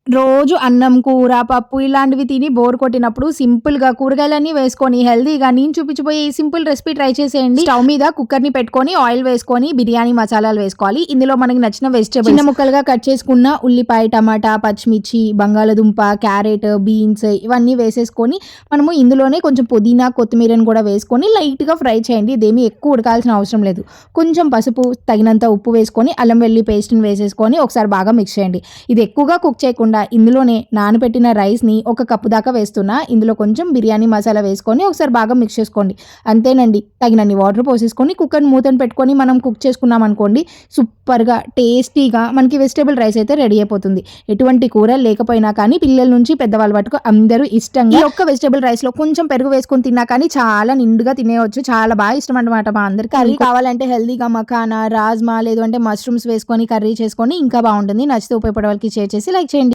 రోజు అన్నం, కూర, పప్పు ఇలాంటివి తిని బోర్ కొట్టినప్పుడు సింపుల్‌గా కూరగాయలన్నీ వేసుకొని హెల్తీగా నేను చూపించబోయే ఈ సింపుల్ రెసిపీ ట్రై చేసేయండి. స్టవ్ మీద కుక్కర్‌ని పెట్టుకొని ఆయిల్ వేసుకొని బిర్యానీ మసాలాలు వేసుకోవాలి. ఇందులో మనకి నచ్చిన వెజిటబుల్స్ చిన్న ముక్కలుగా కట్ చేసుకున్న ఉల్లిపాయ, టమాటా, పచ్చిమిర్చి, బంగాళదుంప, క్యారెట్, బీన్స్ ఇవన్నీ వేసేసుకొని మనము ఇందులోనే కొంచెం పుదీనా, కొత్తిమీరని కూడా వేసుకొని లైట్‌గా ఫ్రై చేయండి. ఇదేమీ ఎక్కువ ఉడకాల్సిన అవసరం లేదు. కొంచెం పసుపు, తగినంత ఉప్పు వేసుకొని అల్లం వెల్లుల్లి పేస్ట్‌ని వేసేసుకొని ఒకసారి బాగా మిక్స్ చేయండి. ఇది ఎక్కువగా కుక్ చేయకుండా ఇందులోనే నానబెట్టిన రైస్‌ని ఒక కప్పు దాకా వేస్తున్నా. ఇందులో కొంచెం బిర్యానీ మసాలా వేసుకొని ఒకసారి బాగా మిక్స్ చేసుకోండి. అంతేనండి. తగినన్ని వాటర్ పోసేసుకొని కుక్కర్ మూతను పెట్టుకొని మనం కుక్ చేసుకున్నామనుకోండి సూపర్‌గా టేస్టీగా మనకి వెజిటబుల్ రైస్ అయితే రెడీ అయిపోతుంది. ఎటువంటి కూర లేకపోయినా కానీ పిల్లల నుంచి పెద్దవాళ్ళ వరకు అందరూ ఇష్టంగా ఈ ఒక్క వెజిటబుల్ రైస్‌లో కొంచెం పెరుగు వేసుకొని తిన్నా కానీ చాలా నిండుగా తినేయొచ్చు. చాలా బాగా ఇష్టం అన్నమాట మా అందరికి. కర్రీ కావాలంటే హెల్తీగా మఖానా, రాజ్మా లేదు అంటే మష్రూమ్స్ వేసుకొని కర్రీ చేసుకొని ఇంకా బాగుంటుంది. నచ్చితే ఉపయోగపడే వాళ్ళకి షేర్ చేసి లైక్ చేయండి.